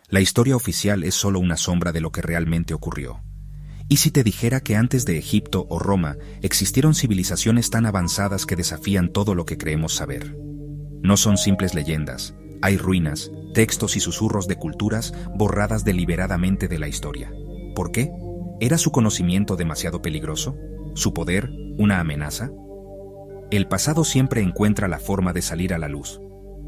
La historia oficial es solo una sombra de lo que realmente ocurrió. ¿Y si te dijera que antes de Egipto o Roma existieron civilizaciones tan avanzadas que desafían todo lo que creemos saber? No son simples leyendas, hay ruinas, textos y susurros de culturas borradas deliberadamente de la historia. ¿Por qué? ¿Era su conocimiento demasiado peligroso? ¿Su poder una amenaza? El pasado siempre encuentra la forma de salir a la luz.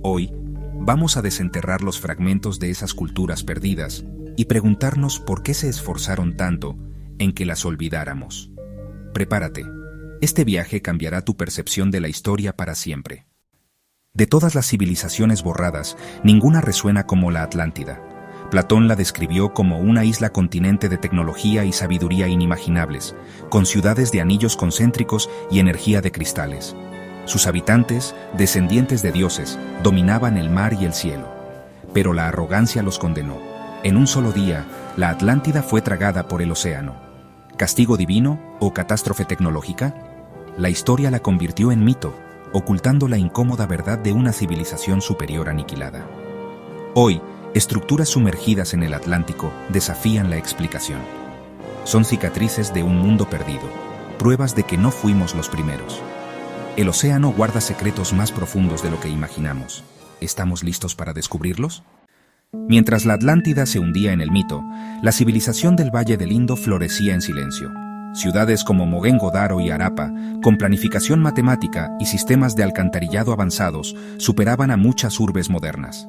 Hoy, vamos a desenterrar los fragmentos de esas culturas perdidas y preguntarnos por qué se esforzaron tanto en que las olvidáramos. Prepárate, este viaje cambiará tu percepción de la historia para siempre. De todas las civilizaciones borradas, ninguna resuena como la Atlántida. Platón la describió como una isla continente de tecnología y sabiduría inimaginables, con ciudades de anillos concéntricos y energía de cristales. Sus habitantes, descendientes de dioses, dominaban el mar y el cielo. Pero la arrogancia los condenó. En un solo día, la Atlántida fue tragada por el océano. ¿Castigo divino o catástrofe tecnológica? La historia la convirtió en mito, ocultando la incómoda verdad de una civilización superior aniquilada. Hoy, estructuras sumergidas en el Atlántico desafían la explicación. Son cicatrices de un mundo perdido, pruebas de que no fuimos los primeros. El océano guarda secretos más profundos de lo que imaginamos. ¿Estamos listos para descubrirlos? Mientras la Atlántida se hundía en el mito, la civilización del Valle del Indo florecía en silencio. Ciudades como Mohenjo-Daro y Harappa, con planificación matemática y sistemas de alcantarillado avanzados, superaban a muchas urbes modernas.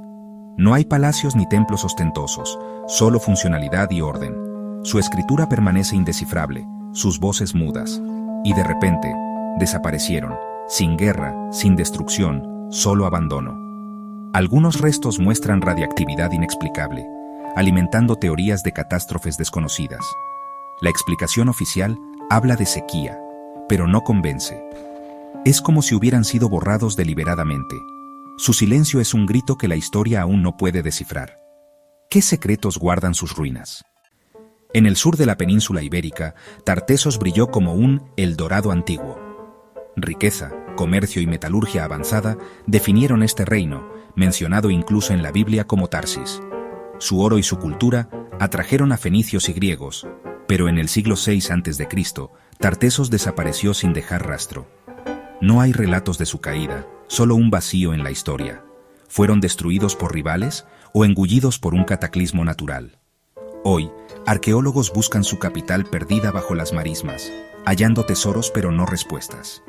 No hay palacios ni templos ostentosos, solo funcionalidad y orden. Su escritura permanece indescifrable, sus voces mudas. Y de repente, desaparecieron, sin guerra, sin destrucción, solo abandono. Algunos restos muestran radiactividad inexplicable, alimentando teorías de catástrofes desconocidas. La explicación oficial habla de sequía, pero no convence. Es como si hubieran sido borrados deliberadamente. Su silencio es un grito que la historia aún no puede descifrar. ¿Qué secretos guardan sus ruinas? En el sur de la península ibérica, Tartessos brilló como un El Dorado antiguo. Riqueza, comercio y metalurgia avanzada definieron este reino, mencionado incluso en la Biblia como Tarsis. Su oro y su cultura atrajeron a fenicios y griegos, pero en el siglo VI a.C., Tartessos desapareció sin dejar rastro. No hay relatos de su caída, solo un vacío en la historia. ¿Fueron destruidos por rivales o engullidos por un cataclismo natural? Hoy, arqueólogos buscan su capital perdida bajo las marismas, hallando tesoros pero no respuestas.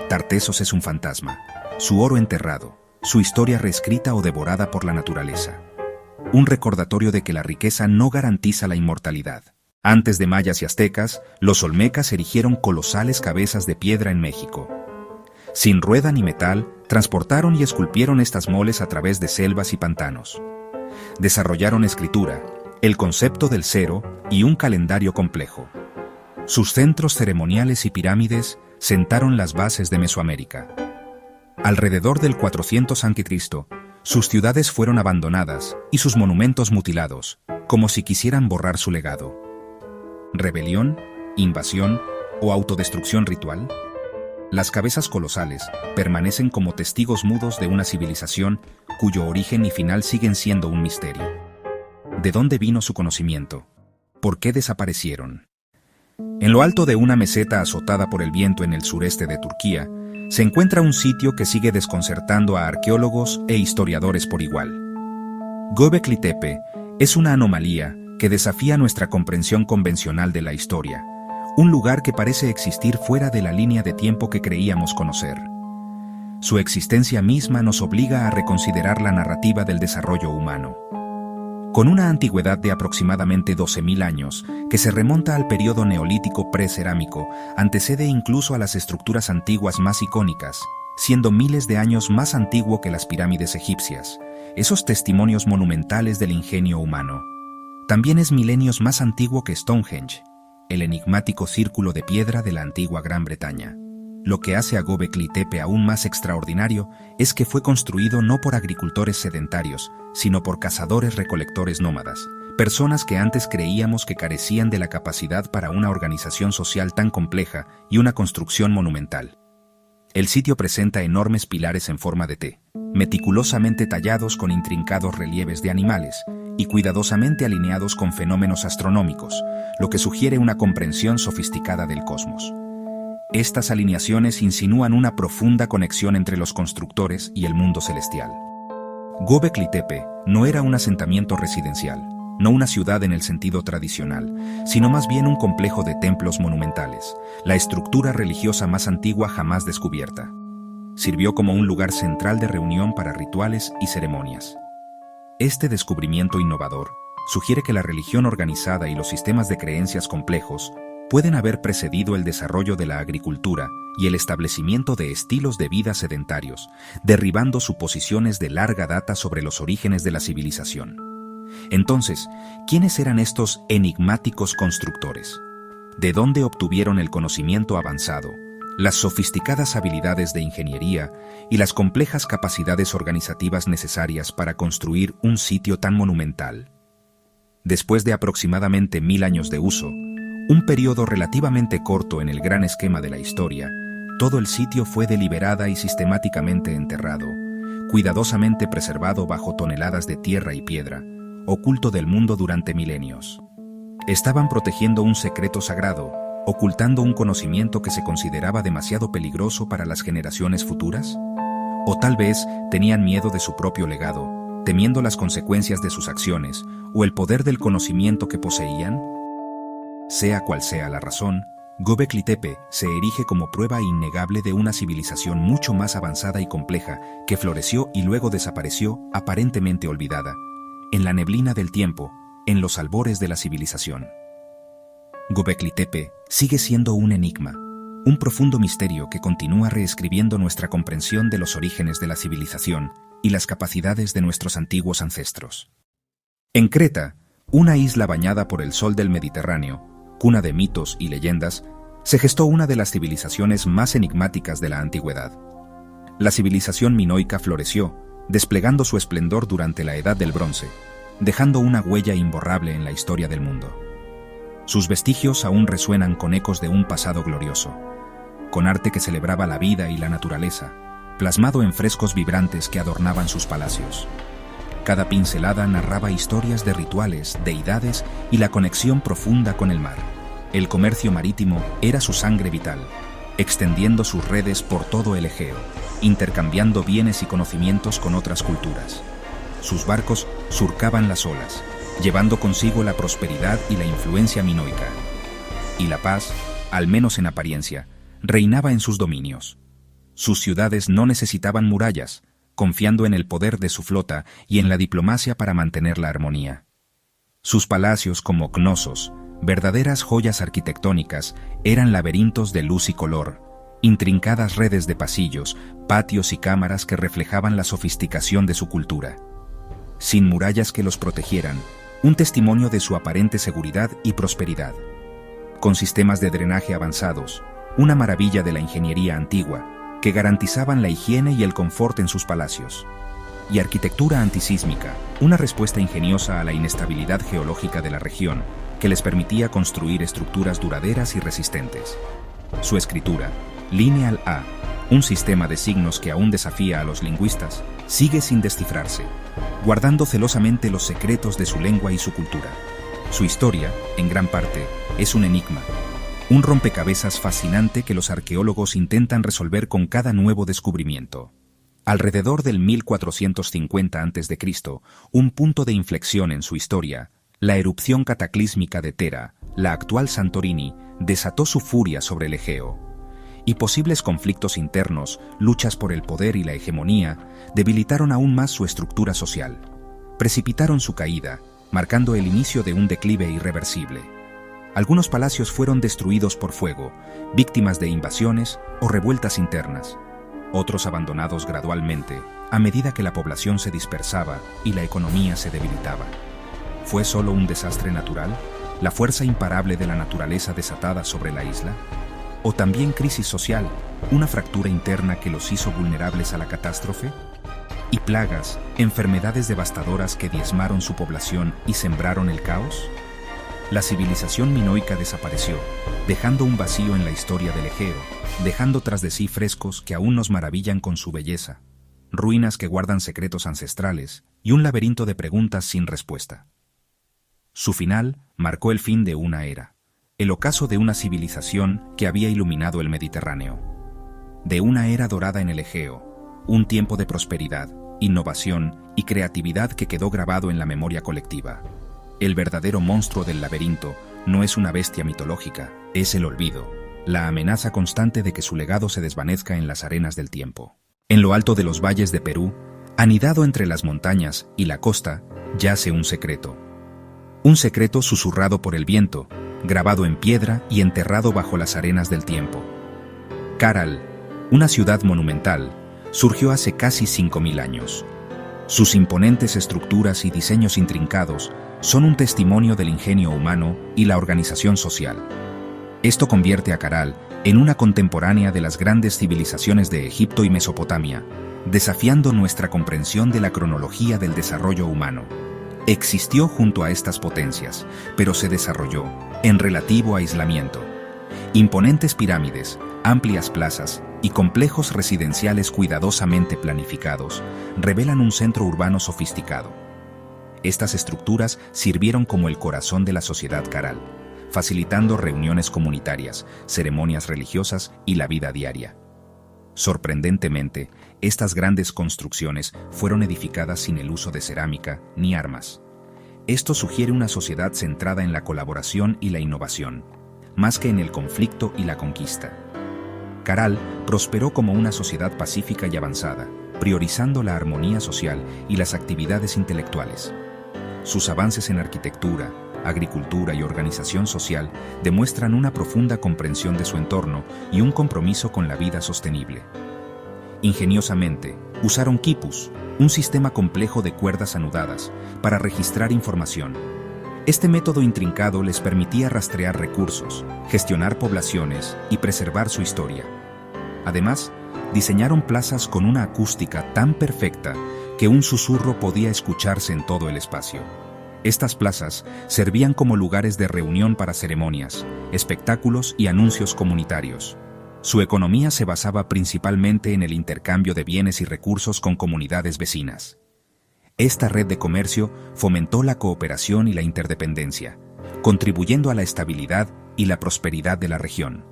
Tartessos es un fantasma, su oro enterrado, su historia reescrita o devorada por la naturaleza. Un recordatorio de que la riqueza no garantiza la inmortalidad. Antes de mayas y aztecas, los olmecas erigieron colosales cabezas de piedra en México. Sin rueda ni metal, transportaron y esculpieron estas moles a través de selvas y pantanos. Desarrollaron escritura, el concepto del cero y un calendario complejo. Sus centros ceremoniales y pirámides sentaron las bases de Mesoamérica. Alrededor del 400 a.C., sus ciudades fueron abandonadas y sus monumentos mutilados, como si quisieran borrar su legado. ¿Rebelión, invasión o autodestrucción ritual? Las cabezas colosales permanecen como testigos mudos de una civilización cuyo origen y final siguen siendo un misterio. ¿De dónde vino su conocimiento? ¿Por qué desaparecieron? En lo alto de una meseta azotada por el viento en el sureste de Turquía, se encuentra un sitio que sigue desconcertando a arqueólogos e historiadores por igual. Göbekli Tepe es una anomalía que desafía nuestra comprensión convencional de la historia, un lugar que parece existir fuera de la línea de tiempo que creíamos conocer. Su existencia misma nos obliga a reconsiderar la narrativa del desarrollo humano. Con una antigüedad de aproximadamente 12.000 años, que se remonta al periodo neolítico precerámico, antecede incluso a las estructuras antiguas más icónicas, siendo miles de años más antiguo que las pirámides egipcias, esos testimonios monumentales del ingenio humano. También es milenios más antiguo que Stonehenge, el enigmático círculo de piedra de la antigua Gran Bretaña. Lo que hace a Göbekli Tepe aún más extraordinario es que fue construido no por agricultores sedentarios, sino por cazadores-recolectores nómadas, personas que antes creíamos que carecían de la capacidad para una organización social tan compleja y una construcción monumental. El sitio presenta enormes pilares en forma de T, meticulosamente tallados con intrincados relieves de animales y cuidadosamente alineados con fenómenos astronómicos, lo que sugiere una comprensión sofisticada del cosmos. Estas alineaciones insinúan una profunda conexión entre los constructores y el mundo celestial. Göbekli Tepe no era un asentamiento residencial, no una ciudad en el sentido tradicional, sino más bien un complejo de templos monumentales, la estructura religiosa más antigua jamás descubierta. Sirvió como un lugar central de reunión para rituales y ceremonias. Este descubrimiento innovador sugiere que la religión organizada y los sistemas de creencias complejos pueden haber precedido el desarrollo de la agricultura y el establecimiento de estilos de vida sedentarios, derribando suposiciones de larga data sobre los orígenes de la civilización. Entonces, ¿quiénes eran estos enigmáticos constructores? ¿De dónde obtuvieron el conocimiento avanzado, las sofisticadas habilidades de ingeniería y las complejas capacidades organizativas necesarias para construir un sitio tan monumental? Después de aproximadamente 1000 años de uso, un periodo relativamente corto en el gran esquema de la historia, todo el sitio fue deliberada y sistemáticamente enterrado, cuidadosamente preservado bajo toneladas de tierra y piedra, oculto del mundo durante milenios. ¿Estaban protegiendo un secreto sagrado, ocultando un conocimiento que se consideraba demasiado peligroso para las generaciones futuras? ¿O tal vez tenían miedo de su propio legado, temiendo las consecuencias de sus acciones o el poder del conocimiento que poseían? Sea cual sea la razón, Göbekli Tepe se erige como prueba innegable de una civilización mucho más avanzada y compleja que floreció y luego desapareció, aparentemente olvidada, en la neblina del tiempo, en los albores de la civilización. Göbekli Tepe sigue siendo un enigma, un profundo misterio que continúa reescribiendo nuestra comprensión de los orígenes de la civilización y las capacidades de nuestros antiguos ancestros. En Creta, una isla bañada por el sol del Mediterráneo, cuna de mitos y leyendas, se gestó una de las civilizaciones más enigmáticas de la antigüedad. La civilización minoica floreció, desplegando su esplendor durante la Edad del Bronce, dejando una huella imborrable en la historia del mundo. Sus vestigios aún resuenan con ecos de un pasado glorioso, con arte que celebraba la vida y la naturaleza, plasmado en frescos vibrantes que adornaban sus palacios. Cada pincelada narraba historias de rituales, deidades y la conexión profunda con el mar. El comercio marítimo era su sangre vital, extendiendo sus redes por todo el Egeo, intercambiando bienes y conocimientos con otras culturas. Sus barcos surcaban las olas, llevando consigo la prosperidad y la influencia minoica. Y la paz, al menos en apariencia, reinaba en sus dominios. Sus ciudades no necesitaban murallas, confiando en el poder de su flota y en la diplomacia para mantener la armonía. Sus palacios como cnosos, verdaderas joyas arquitectónicas, eran laberintos de luz y color, intrincadas redes de pasillos, patios y cámaras que reflejaban la sofisticación de su cultura. Sin murallas que los protegieran, un testimonio de su aparente seguridad y prosperidad. Con sistemas de drenaje avanzados, una maravilla de la ingeniería antigua, que garantizaban la higiene y el confort en sus palacios. Y arquitectura antisísmica, una respuesta ingeniosa a la inestabilidad geológica de la región, que les permitía construir estructuras duraderas y resistentes. Su escritura, Lineal A, un sistema de signos que aún desafía a los lingüistas, sigue sin descifrarse, guardando celosamente los secretos de su lengua y su cultura. Su historia, en gran parte, es un enigma, un rompecabezas fascinante que los arqueólogos intentan resolver con cada nuevo descubrimiento. Alrededor del 1450 a.C., un punto de inflexión en su historia, la erupción cataclísmica de Tera, la actual Santorini, desató su furia sobre el Egeo. Y posibles conflictos internos, luchas por el poder y la hegemonía, debilitaron aún más su estructura social. Precipitaron su caída, marcando el inicio de un declive irreversible. Algunos palacios fueron destruidos por fuego, víctimas de invasiones o revueltas internas. Otros abandonados gradualmente, a medida que la población se dispersaba y la economía se debilitaba. ¿Fue solo un desastre natural? ¿La fuerza imparable de la naturaleza desatada sobre la isla? ¿O también crisis social, una fractura interna que los hizo vulnerables a la catástrofe? ¿Y plagas, enfermedades devastadoras que diezmaron su población y sembraron el caos? La civilización minoica desapareció, dejando un vacío en la historia del Egeo, dejando tras de sí frescos que aún nos maravillan con su belleza, ruinas que guardan secretos ancestrales y un laberinto de preguntas sin respuesta. Su final marcó el fin de una era, el ocaso de una civilización que había iluminado el Mediterráneo. De una era dorada en el Egeo, un tiempo de prosperidad, innovación y creatividad que quedó grabado en la memoria colectiva. El verdadero monstruo del laberinto no es una bestia mitológica, es el olvido, la amenaza constante de que su legado se desvanezca en las arenas del tiempo. En lo alto de los valles de Perú, anidado entre las montañas y la costa, yace un secreto. Un secreto susurrado por el viento, grabado en piedra y enterrado bajo las arenas del tiempo. Caral, una ciudad monumental, surgió hace casi 5000 años. Sus imponentes estructuras y diseños intrincados son un testimonio del ingenio humano y la organización social. Esto convierte a Caral en una contemporánea de las grandes civilizaciones de Egipto y Mesopotamia, desafiando nuestra comprensión de la cronología del desarrollo humano. Existió junto a estas potencias, pero se desarrolló en relativo aislamiento. Imponentes pirámides, amplias plazas y complejos residenciales cuidadosamente planificados revelan un centro urbano sofisticado. Estas estructuras sirvieron como el corazón de la sociedad Caral, facilitando reuniones comunitarias, ceremonias religiosas y la vida diaria. Sorprendentemente, estas grandes construcciones fueron edificadas sin el uso de cerámica ni armas. Esto sugiere una sociedad centrada en la colaboración y la innovación, más que en el conflicto y la conquista. Caral prosperó como una sociedad pacífica y avanzada, priorizando la armonía social y las actividades intelectuales. Sus avances en arquitectura, agricultura y organización social demuestran una profunda comprensión de su entorno y un compromiso con la vida sostenible. Ingeniosamente, usaron quipus, un sistema complejo de cuerdas anudadas, para registrar información. Este método intrincado les permitía rastrear recursos, gestionar poblaciones y preservar su historia. Además, diseñaron plazas con una acústica tan perfecta que un susurro podía escucharse en todo el espacio. Estas plazas servían como lugares de reunión para ceremonias, espectáculos y anuncios comunitarios. Su economía se basaba principalmente en el intercambio de bienes y recursos con comunidades vecinas. Esta red de comercio fomentó la cooperación y la interdependencia, contribuyendo a la estabilidad y la prosperidad de la región.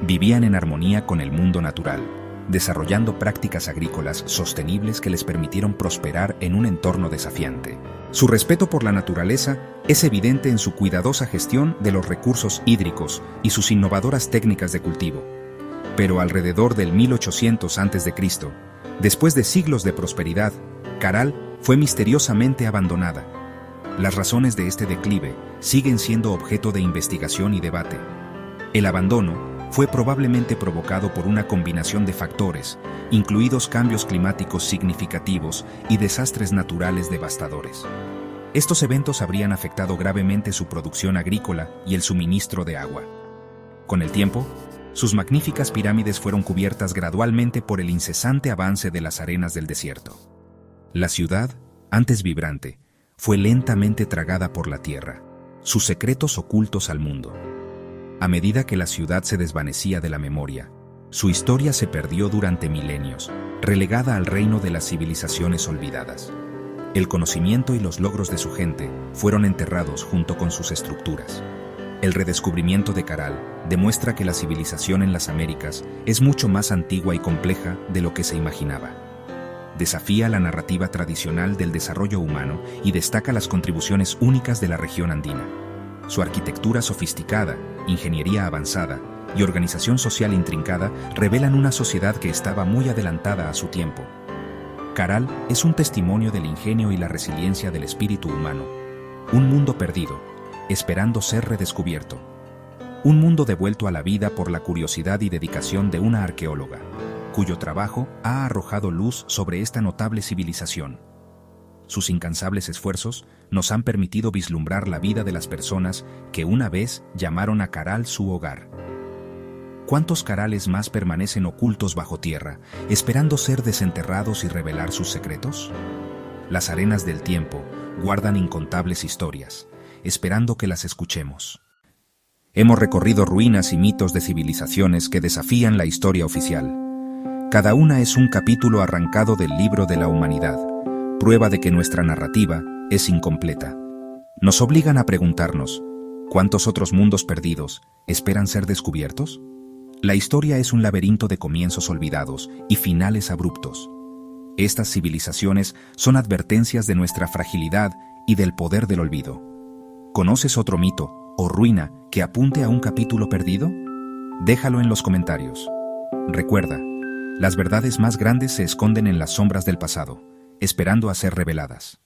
Vivían en armonía con el mundo natural, desarrollando prácticas agrícolas sostenibles que les permitieron prosperar en un entorno desafiante. Su respeto por la naturaleza es evidente en su cuidadosa gestión de los recursos hídricos y sus innovadoras técnicas de cultivo. Pero alrededor del 1800 a.C., después de siglos de prosperidad, Caral fue misteriosamente abandonada. Las razones de este declive siguen siendo objeto de investigación y debate. El abandono fue probablemente provocado por una combinación de factores, incluidos cambios climáticos significativos y desastres naturales devastadores. Estos eventos habrían afectado gravemente su producción agrícola y el suministro de agua. Con el tiempo, sus magníficas pirámides fueron cubiertas gradualmente por el incesante avance de las arenas del desierto. La ciudad, antes vibrante, fue lentamente tragada por la tierra, sus secretos ocultos al mundo. A medida que la ciudad se desvanecía de la memoria, su historia se perdió durante milenios, relegada al reino de las civilizaciones olvidadas. El conocimiento y los logros de su gente fueron enterrados junto con sus estructuras. El redescubrimiento de Caral demuestra que la civilización en las Américas es mucho más antigua y compleja de lo que se imaginaba. Desafía la narrativa tradicional del desarrollo humano y destaca las contribuciones únicas de la región andina. Su arquitectura sofisticada, ingeniería avanzada y organización social intrincada revelan una sociedad que estaba muy adelantada a su tiempo. Caral es un testimonio del ingenio y la resiliencia del espíritu humano, un mundo perdido, esperando ser redescubierto. Un mundo devuelto a la vida por la curiosidad y dedicación de una arqueóloga, cuyo trabajo ha arrojado luz sobre esta notable civilización. Sus incansables esfuerzos nos han permitido vislumbrar la vida de las personas que una vez llamaron a Caral su hogar. ¿Cuántos Carales más permanecen ocultos bajo tierra, esperando ser desenterrados y revelar sus secretos? Las arenas del tiempo guardan incontables historias, esperando que las escuchemos. Hemos recorrido ruinas y mitos de civilizaciones que desafían la historia oficial. Cada una es un capítulo arrancado del libro de la humanidad, prueba de que nuestra narrativa es incompleta. Nos obligan a preguntarnos, ¿cuántos otros mundos perdidos esperan ser descubiertos? La historia es un laberinto de comienzos olvidados y finales abruptos. Estas civilizaciones son advertencias de nuestra fragilidad y del poder del olvido. ¿Conoces otro mito o ruina que apunte a un capítulo perdido? Déjalo en los comentarios. Recuerda, las verdades más grandes se esconden en las sombras del pasado, esperando a ser reveladas.